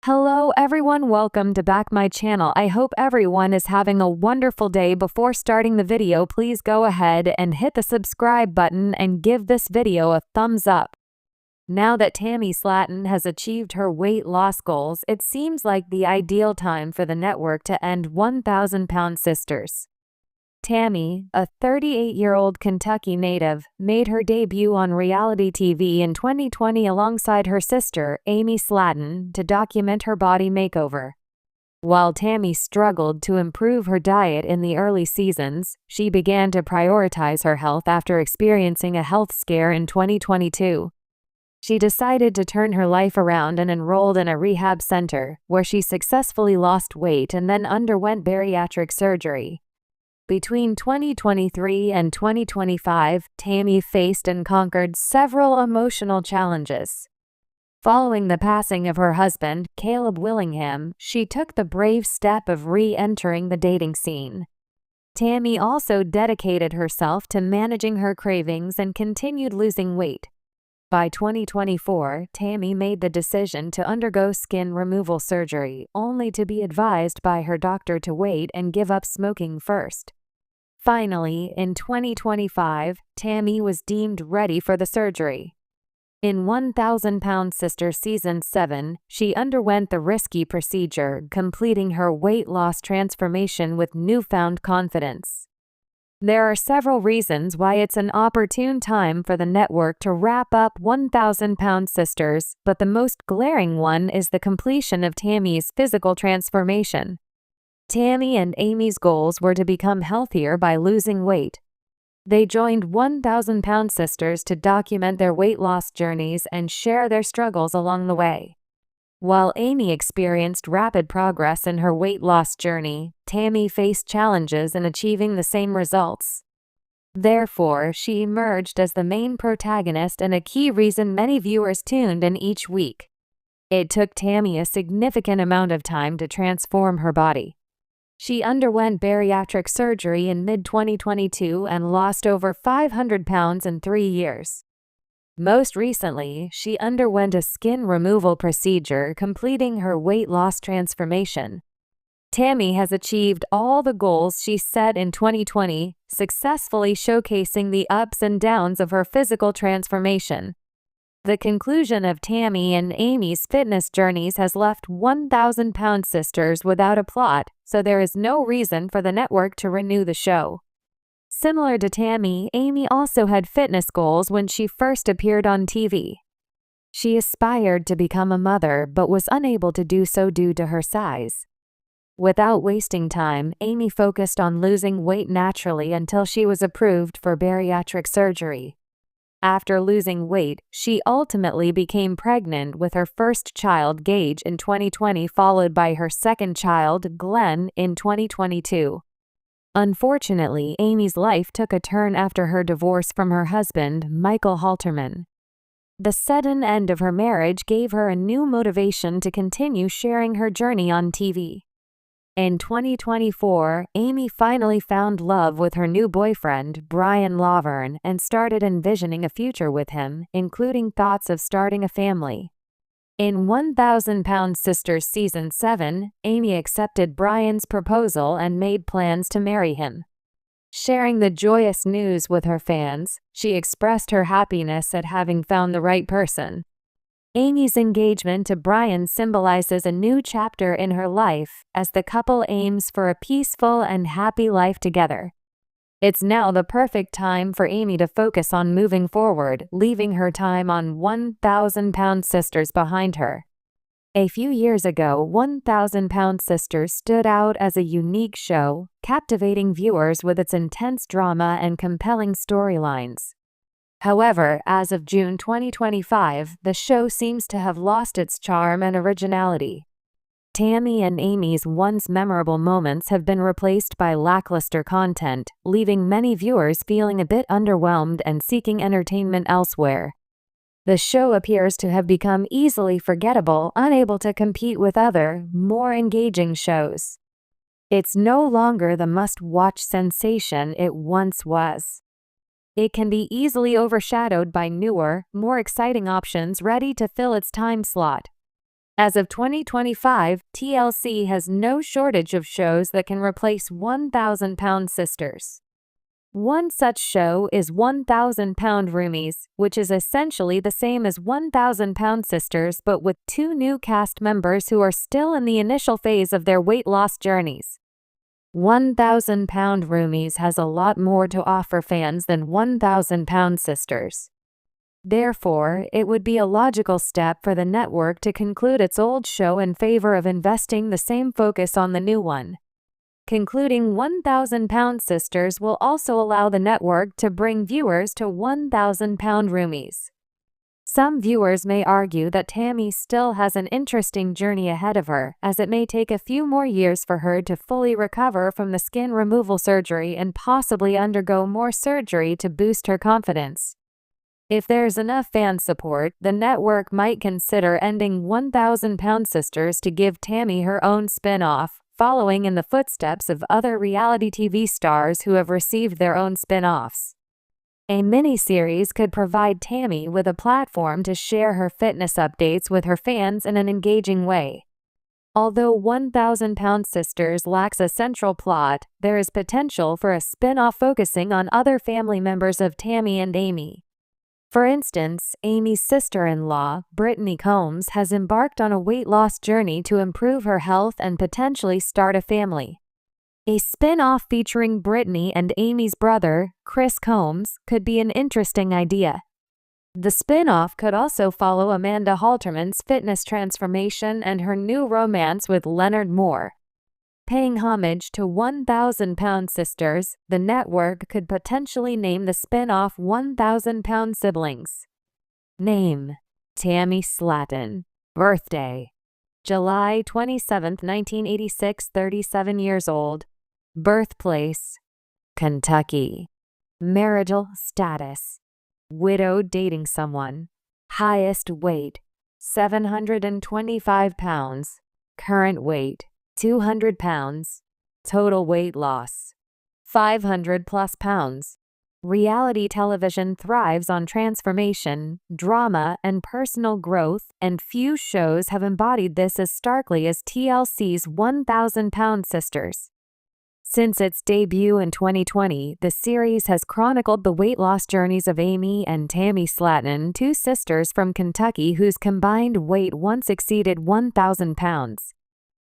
Hello everyone, welcome to back my channel. I hope everyone is having a wonderful day. Before starting the video, please go ahead and hit the subscribe button and give this video a thumbs up. Now that Tammy Slaton has achieved her weight loss goals, it seems like the ideal time for the network to end 1,000-pound sisters. Tammy, a 38-year-old Kentucky native, made her debut on reality TV in 2020 alongside her sister, Amy Slaton, to document her body makeover. While Tammy struggled to improve her diet in the early seasons, she began to prioritize her health after experiencing a health scare in 2022. She decided to turn her life around and enrolled in a rehab center, where she successfully lost weight and then underwent bariatric surgery. Between 2023 and 2025, Tammy faced and conquered several emotional challenges. Following the passing of her husband, Caleb Willingham, she took the brave step of re-entering the dating scene. Tammy also dedicated herself to managing her cravings and continued losing weight. By 2024, Tammy made the decision to undergo skin removal surgery, only to be advised by her doctor to wait and give up smoking first. Finally, in 2025, Tammy was deemed ready for the surgery. In 1,000-Pound Sister Season 7, she underwent the risky procedure, completing her weight loss transformation with newfound confidence. There are several reasons why it's an opportune time for the network to wrap up 1,000-Pound Sisters, but the most glaring one is the completion of Tammy's physical transformation. Tammy and Amy's goals were to become healthier by losing weight. They joined 1,000-Pound Sisters to document their weight loss journeys and share their struggles along the way. While Amy experienced rapid progress in her weight loss journey, Tammy faced challenges in achieving the same results. Therefore, she emerged as the main protagonist and a key reason many viewers tuned in each week. It took Tammy a significant amount of time to transform her body. She underwent bariatric surgery in mid-2022 and lost over 500 pounds in 3 years. Most recently, she underwent a skin removal procedure, completing her weight loss transformation. Tammy has achieved all the goals she set in 2020, successfully showcasing the ups and downs of her physical transformation. The conclusion of Tammy and Amy's fitness journeys has left 1,000-Pound Sisters without a plot, so there is no reason for the network to renew the show. Similar to Tammy, Amy also had fitness goals when she first appeared on TV. She aspired to become a mother but was unable to do so due to her size. Without wasting time, Amy focused on losing weight naturally until she was approved for bariatric surgery. After losing weight, she ultimately became pregnant with her first child, Gage, in 2020, followed by her second child, Glenn, in 2022. Unfortunately, Amy's life took a turn after her divorce from her husband, Michael Halterman. The sudden end of her marriage gave her a new motivation to continue sharing her journey on TV. In 2024, Amy finally found love with her new boyfriend, Brian Laverne, and started envisioning a future with him, including thoughts of starting a family. In 1,000-Pound Sisters Season 7, Amy accepted Brian's proposal and made plans to marry him. Sharing the joyous news with her fans, she expressed her happiness at having found the right person. Amy's engagement to Brian symbolizes a new chapter in her life, as the couple aims for a peaceful and happy life together. It's now the perfect time for Amy to focus on moving forward, leaving her time on 1,000-Pound Sisters behind her. A few years ago, 1,000-Pound Sisters stood out as a unique show, captivating viewers with its intense drama and compelling storylines. However, as of June 2025, the show seems to have lost its charm and originality. Tammy and Amy's once memorable moments have been replaced by lackluster content, leaving many viewers feeling a bit underwhelmed and seeking entertainment elsewhere. The show appears to have become easily forgettable, unable to compete with other, more engaging shows. It's no longer the must-watch sensation it once was. It can be easily overshadowed by newer, more exciting options ready to fill its time slot. As of 2025, TLC has no shortage of shows that can replace 1,000-pound sisters. One such show is 1,000-Pound Roomies, which is essentially the same as 1,000-Pound Sisters but with two new cast members who are still in the initial phase of their weight loss journeys. 1,000-Pound Roomies has a lot more to offer fans than 1,000-Pound Sisters. Therefore, it would be a logical step for the network to conclude its old show in favor of investing the same focus on the new one. Concluding 1,000-Pound Sisters will also allow the network to bring viewers to 1,000-Pound Roomies. Some viewers may argue that Tammy still has an interesting journey ahead of her, as it may take a few more years for her to fully recover from the skin removal surgery and possibly undergo more surgery to boost her confidence. If there's enough fan support, the network might consider ending 1,000-Pound Sisters to give Tammy her own spin-off, following in the footsteps of other reality TV stars who have received their own spin-offs. A mini-series could provide Tammy with a platform to share her fitness updates with her fans in an engaging way. Although 1,000-Pound Sisters lacks a central plot, there is potential for a spin-off focusing on other family members of Tammy and Amy. For instance, Amy's sister-in-law, Brittany Combs, has embarked on a weight loss journey to improve her health and potentially start a family. A spin-off featuring Brittany and Amy's brother, Chris Combs, could be an interesting idea. The spin-off could also follow Amanda Halterman's fitness transformation and her new romance with Leonard Moore. Paying homage to 1,000-Pound Sisters, the network could potentially name the spin-off 1,000-Pound Siblings. Name: Tammy Slaton. Birthday: July 27, 1986, 37 years old. Birthplace: Kentucky. Marital status: widowed, dating someone. Highest weight: 725 pounds. Current weight: 200 pounds. Total weight loss: 500 plus pounds. Reality television thrives on transformation, drama, and personal growth, and few shows have embodied this as starkly as TLC's 1,000-Pound Sisters. Since its debut in 2020, the series has chronicled the weight loss journeys of Amy and Tammy Slaton, two sisters from Kentucky whose combined weight once exceeded 1,000 pounds.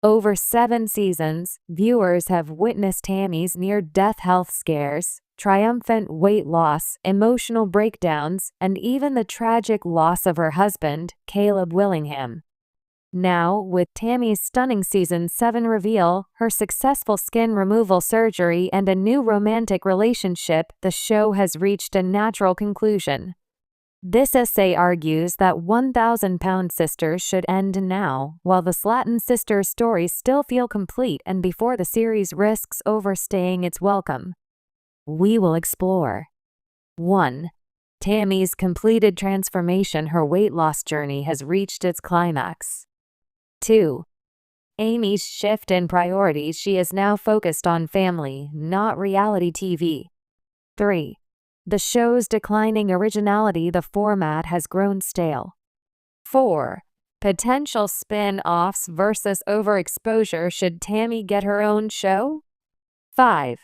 Over 7 seasons, viewers have witnessed Tammy's near-death health scares, triumphant weight loss, emotional breakdowns, and even the tragic loss of her husband, Caleb Willingham. Now, with Tammy's stunning Season 7 reveal, her successful skin removal surgery, and a new romantic relationship, the show has reached a natural conclusion. This essay argues that 1,000-Pound Sisters should end now, while the Slaton sisters' stories still feel complete and before the series risks overstaying its welcome. We will explore 1. Tammy's completed transformation. Her weight loss journey has reached its climax. 2. Amy's shift in priorities. She is now focused on family, not reality TV. 3. The show's declining originality. The format has grown stale. 4. Potential spin-offs versus overexposure. Should Tammy get her own show? 5.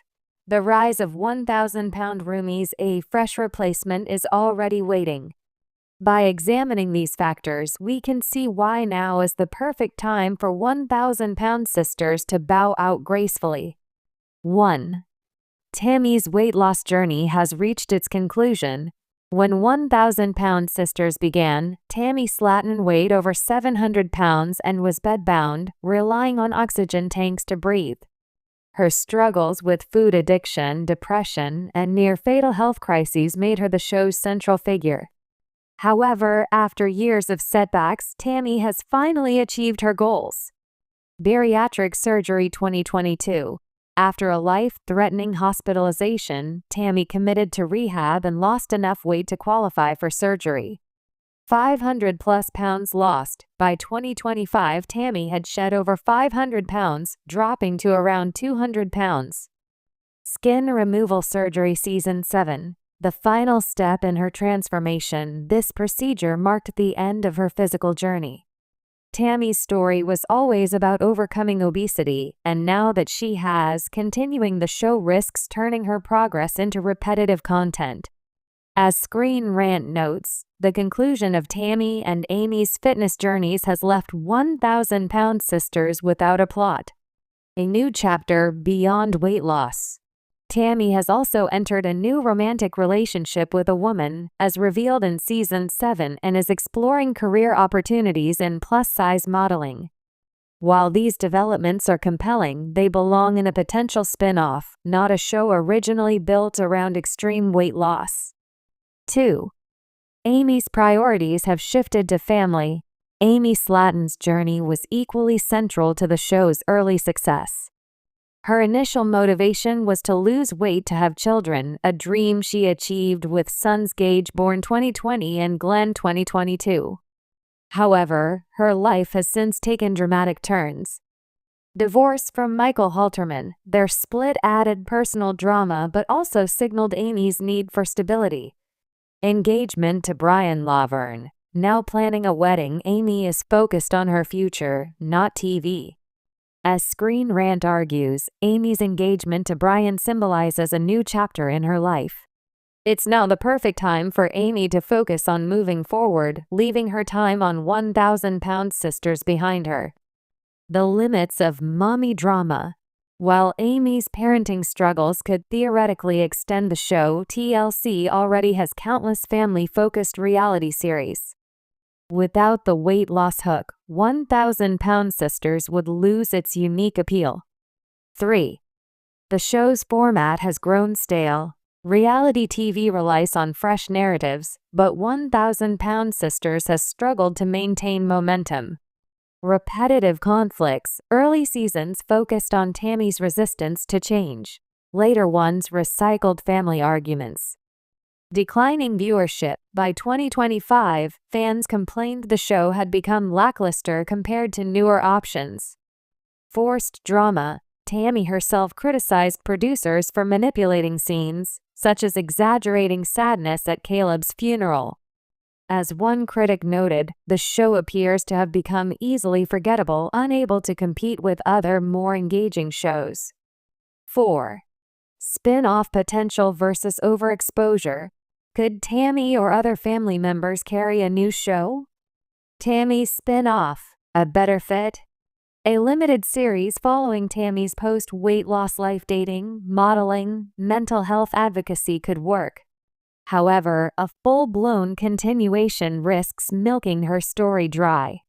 The rise of 1,000-Pound Roomies. A fresh replacement is already waiting. By examining these factors, we can see why now is the perfect time for 1,000-Pound Sisters to bow out gracefully. 1. Tammy's weight loss journey has reached its conclusion. When 1,000-Pound Sisters began, Tammy Slaton weighed over 700 pounds and was bedbound, relying on oxygen tanks to breathe. Her struggles with food addiction, depression, and near-fatal health crises made her the show's central figure. However, after years of setbacks, Tammy has finally achieved her goals. Bariatric surgery 2022. After a life-threatening hospitalization, Tammy committed to rehab and lost enough weight to qualify for surgery. 500 plus pounds lost. By 2025, Tammy had shed over 500 pounds, dropping to around 200 pounds. Skin removal surgery Season 7. The final step in her transformation, this procedure marked the end of her physical journey. Tammy's story was always about overcoming obesity, and now that she has, continuing the show risks turning her progress into repetitive content. As Screen Rant notes, the conclusion of Tammy and Amy's fitness journeys has left 1,000-pound sisters without a plot. A new chapter beyond weight loss. Tammy has also entered a new romantic relationship with a woman, as revealed in Season 7, and is exploring career opportunities in plus-size modeling. While these developments are compelling, they belong in a potential spin-off, not a show originally built around extreme weight loss. 2. Amy's priorities have shifted to family. Amy Slatton's journey was equally central to the show's early success. Her initial motivation was to lose weight to have children, a dream she achieved with sons Gage, born 2020, and Glenn, 2022. However, her life has since taken dramatic turns. Divorce from Michael Halterman, their split added personal drama but also signaled Amy's need for stability. Engagement to Brian Laverne. Now planning a wedding, Amy is focused on her future, not TV. As Screen Rant argues, Amy's engagement to Brian symbolizes a new chapter in her life. It's now the perfect time for Amy to focus on moving forward, leaving her time on 1,000-pound sisters behind her. The limits of mommy drama. While Amy's parenting struggles could theoretically extend the show, TLC already has countless family-focused reality series. Without the weight loss hook, 1,000-pound sisters would lose its unique appeal. 3. The show's format has grown stale. Reality TV relies on fresh narratives, but 1,000-pound sisters has struggled to maintain momentum. Repetitive conflicts. Early seasons focused on Tammy's resistance to change. Later ones recycled family arguments. Declining viewership. By 2025, fans complained the show had become lackluster compared to newer options. Forced drama. Tammy herself criticized producers for manipulating scenes, such as exaggerating sadness at Caleb's funeral. As one critic noted, the show appears to have become easily forgettable, unable to compete with other, more engaging shows. 4. Spin-off potential versus overexposure. Could Tammy or other family members carry a new show? Tammy's spin-off, a better fit? A limited series following Tammy's post-weight loss life, dating, modeling, mental health advocacy could work. However, a full-blown continuation risks milking her story dry.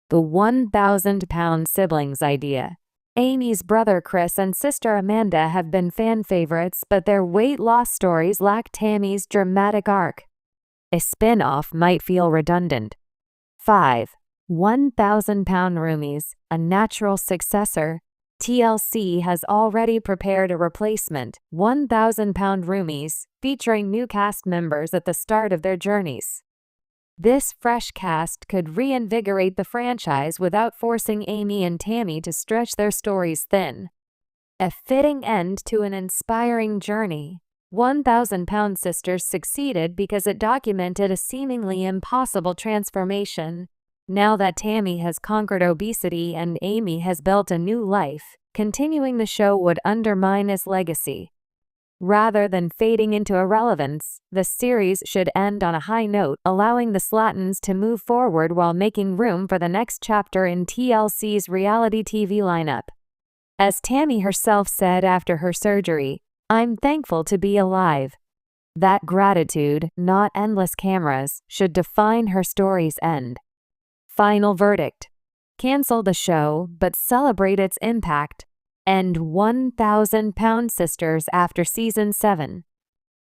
The 1,000-pound siblings idea. Amy's brother Chris and sister Amanda have been fan favorites, but their weight loss stories lack Tammy's dramatic arc. A spin-off might feel redundant. 5. 1,000-pound roomies, a natural successor. TLC has already prepared a replacement, 1,000-pound roomies, featuring new cast members at the start of their journeys. This fresh cast could reinvigorate the franchise without forcing Amy and Tammy to stretch their stories thin. A fitting end to an inspiring journey. 1,000-pound sisters succeeded because it documented a seemingly impossible transformation. Now that Tammy has conquered obesity and Amy has built a new life, continuing the show would undermine its legacy. Rather than fading into irrelevance, the series should end on a high note, allowing the Slattons to move forward while making room for the next chapter in TLC's reality TV lineup. As Tammy herself said after her surgery, "I'm thankful to be alive." That gratitude, not endless cameras, should define her story's end. Final verdict. Cancel the show, but celebrate its impact. End 1,000-pound sisters after Season 7.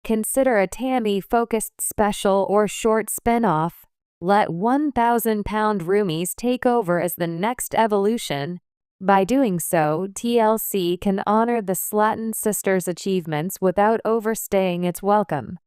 Consider a Tammy-focused special or short spin-off. Let 1,000-pound roomies take over as the next evolution. By doing so, TLC can honor the Slatton sisters' achievements without overstaying its welcome.